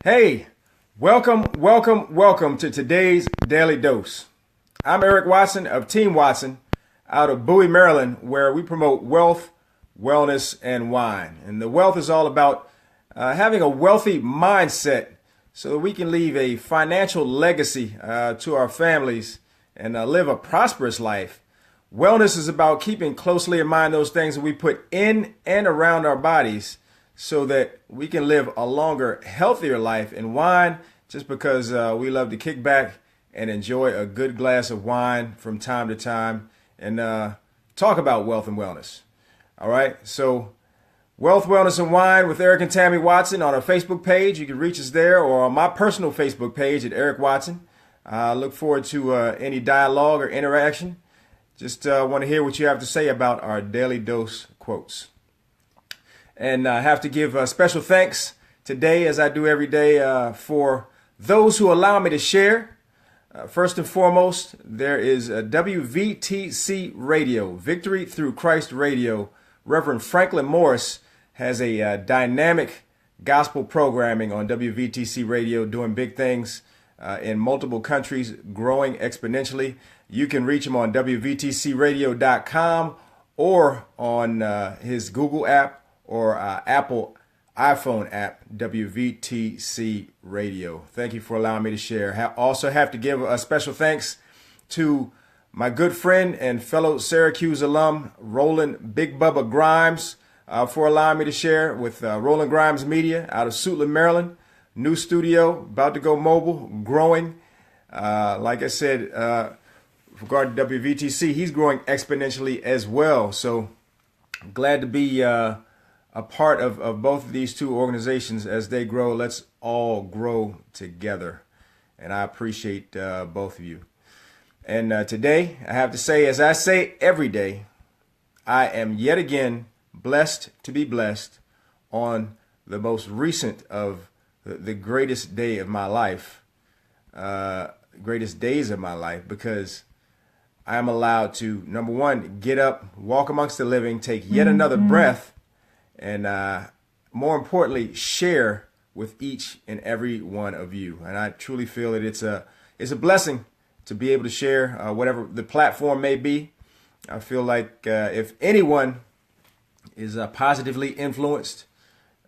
Hey, welcome to today's Daily Dose. I'm Eric Watson of Team Watson out of Bowie, Maryland, where we promote wealth, wellness, and wine. And the wealth is all about having a wealthy mindset so that we can leave a financial legacy to our families and live a prosperous life. Wellness is about keeping closely in mind those things that we put in and around our bodies so that we can live a longer, healthier life. And wine, just because we love to kick back and enjoy a good glass of wine from time to time and talk about wealth and wellness. All right, so Wealth, Wellness, and Wine with Eric and Tammy Watson on our Facebook page. You can reach us there or on my personal Facebook page at Eric Watson. I look forward to any dialogue or interaction. Just want to hear what you have to say about our Daily Dose quotes. And I have to give special thanks today, as I do every day, for those who allow me to share. First and foremost, there is WVTC Radio, Victory Through Christ Radio. Reverend Franklin Morris has a dynamic gospel programming on WVTC Radio, doing big things in multiple countries, growing exponentially. You can reach him on WVTCradio.com or on his Google app or Apple iPhone app, WVTC Radio. Thank you for allowing me to share. Also have to give a special thanks to my good friend and fellow Syracuse alum, Roland Big Bubba Grimes, for allowing me to share with Roland Grimes Media out of Suitland, Maryland. New studio, about to go mobile, growing. Like I said, regarding WVTC, he's growing exponentially as well. So glad to be a part of both of these two organizations as they grow. Let's all grow together. And I appreciate both of you. And today, I have to say, as I say every day, I am yet again blessed to be blessed on the most recent of the greatest day of my life, greatest days of my life, because I am allowed to, number one, get up, walk amongst the living, take yet another breath, and more importantly, share with each and every one of you. And I truly feel that it's a blessing to be able to share whatever the platform may be. I feel like if anyone is positively influenced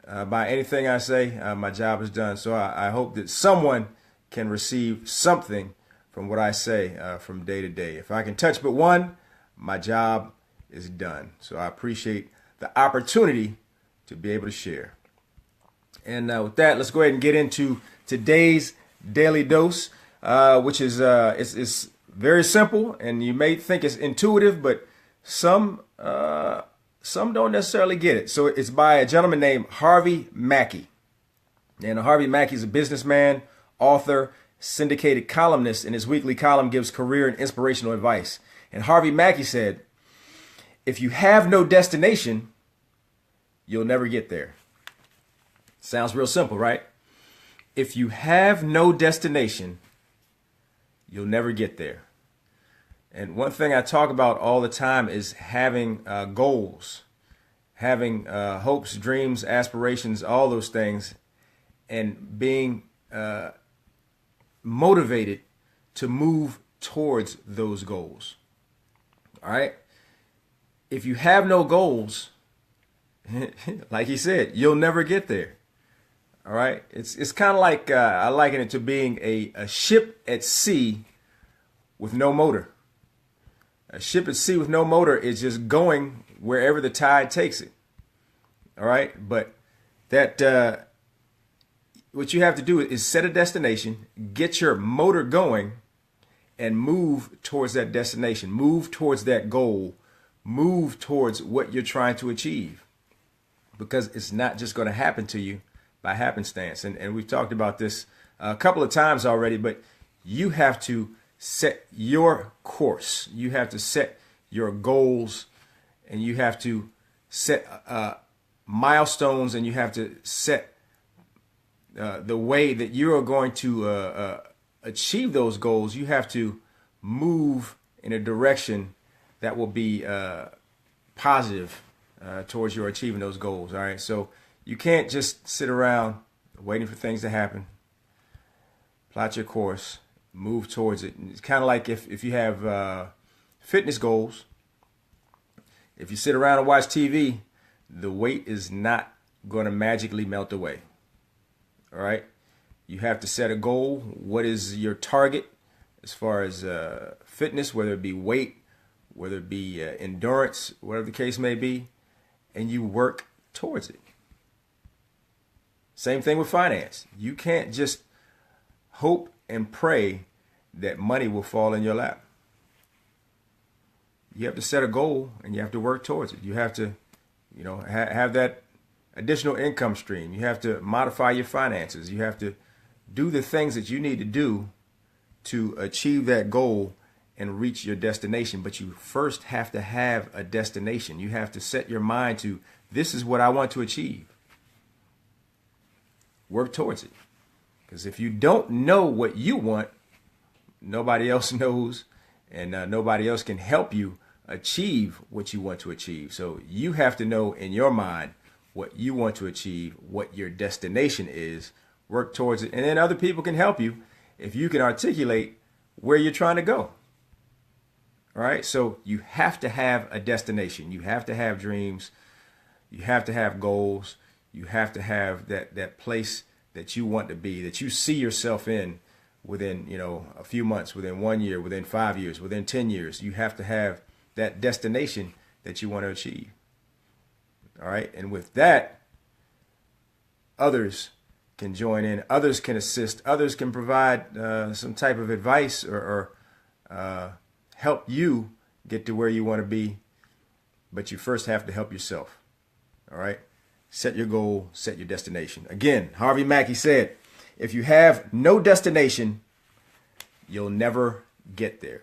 by anything I say, my job is done. So I hope that someone can receive something from what I say from day to day. If I can touch but one, my job is done. So I appreciate the opportunity to be able to share. And with that, let's go ahead and get into today's Daily Dose, which is it's very simple, and you may think it's intuitive, but some don't necessarily get it. So it's by a gentleman named Harvey Mackey. And Harvey Mackey is a businessman, author, syndicated columnist, and his weekly column gives career and inspirational advice. And Harvey Mackey said, "If you have no destination, you'll never get there." Sounds real simple, right? If you have no destination, you'll never get there. And one thing I talk about all the time is having goals, having hopes, dreams, aspirations, all those things, and being motivated to move towards those goals. All right? If you have no goals, like he said, you'll never get there. All right? It's kind of like, I liken it to being a ship at sea with no motor. A ship at sea with no motor is just going wherever the tide takes it. All right? But that what you have to do is set a destination, get your motor going, and move towards that destination. Move towards that goal. Move towards what you're trying to achieve. Because it's not just going to happen to you by happenstance. And we've talked about this a couple of times already, but you have to set your course. You have to set your goals, and you have to set milestones, and you have to set the way that you are going to achieve those goals. You have to move in a direction that will be positive towards your achieving those goals. All right. So you can't just sit around waiting for things to happen. Plot your course, move towards it. And it's kind of like if you have fitness goals. If you sit around and watch TV, the weight is not going to magically melt away. All right? You have to set a goal. What is your target as far as fitness, whether it be weight, whether it be endurance, whatever the case may be, and you work towards it. Same thing with finance. You can't just hope and pray that money will fall in your lap. You have to set a goal and you have to work towards it. You have to, have that additional income stream. You have to modify your finances. You have to do the things that you need to do to achieve that goal and reach your destination. But you first have to have a destination. You have to set your mind to, this is what I want to achieve. Work towards it. Because if you don't know what you want, nobody else knows, and nobody else can help you achieve what you want to achieve. So you have to know in your mind what you want to achieve, what your destination is, work towards it, and then other people can help you if you can articulate where you're trying to go. All right, so you have to have a destination. You have to have dreams. You have to have goals. You have to have that place that you want to be, that you see yourself in within, a few months, within 1 year, within 5 years, within 10 years. You have to have that destination that you want to achieve. All right. And with that, others can join in, others can assist, others can provide some type of advice or help you get to where you want to be. But you first have to help yourself. All right. Set your goal, set your destination. Again, Harvey Mackey said, if you have no destination, you'll never get there.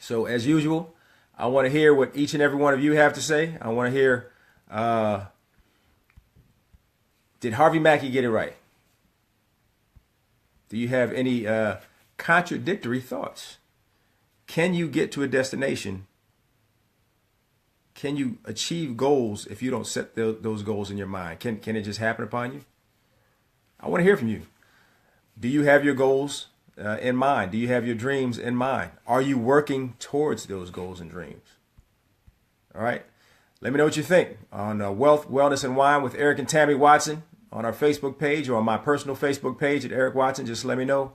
So as usual, I want to hear what each and every one of you have to say. I want to hear, did Harvey Mackey get it right? Do you have any contradictory thoughts? Can you get to a destination? Can you achieve goals if you don't set those goals in your mind? Can it just happen upon you? I want to hear from you. Do you have your goals in mind? Do you have your dreams in mind? Are you working towards those goals and dreams? All right. Let me know what you think on Wealth, Wellness, and Wine with Eric and Tammy Watson on our Facebook page or on my personal Facebook page at Eric Watson. Just let me know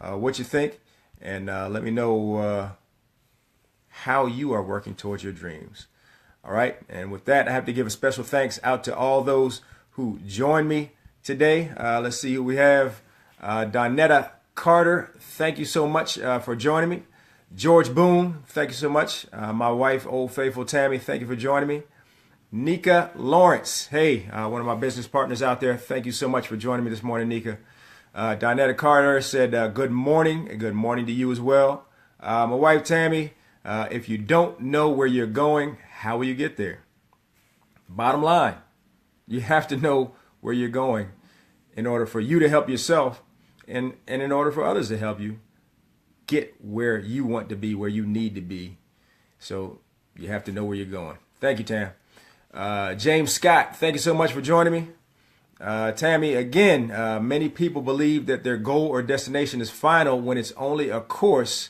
what you think, and let me know how you are working towards your dreams. All right. And with that, I have to give a special thanks out to all those who joined me today. Let's see who we have. Donetta Carter, thank you so much for joining me. George Boone, thank you so much. My wife, Old Faithful Tammy, thank you for joining me. Nika Lawrence, hey, one of my business partners out there, thank you so much for joining me this morning, Nika. Donetta Carter said good morning, and good morning to you as well. My wife, Tammy, if you don't know where you're going, how will you get there? Bottom line, you have to know where you're going in order for you to help yourself and in order for others to help you get where you want to be, where you need to be. So you have to know where you're going. Thank you, Tam. James Scott, thank you so much for joining me. Tammy, again, many people believe that their goal or destination is final when it's only a course,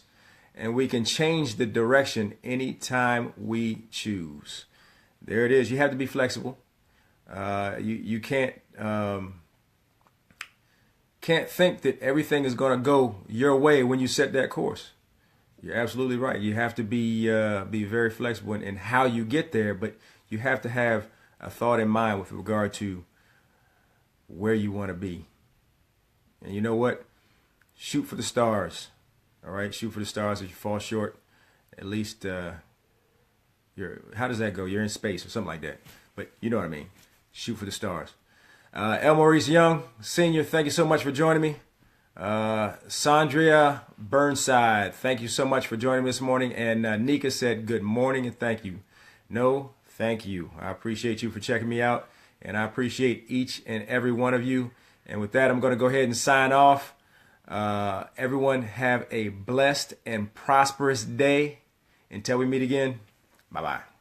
and we can change the direction anytime we choose. There it is. You have to be flexible. You can't think that everything is going to go your way when you set that course. You're absolutely right. You have to be very flexible in how you get there, but you have to have a thought in mind with regard to where you want to be. And you know what? Shoot for the stars. All right, shoot for the stars. If you fall short, at least how does that go? You're in space or something like that. But you know what I mean. Shoot for the stars. El Maurice Young, Senior, thank you so much for joining me. Sandria Burnside, thank you so much for joining me this morning. And Nika said good morning and thank you. No, thank you. I appreciate you for checking me out, and I appreciate each and every one of you. And with that, I'm going to go ahead and sign off. Everyone have a blessed and prosperous day. Until we meet again, bye-bye.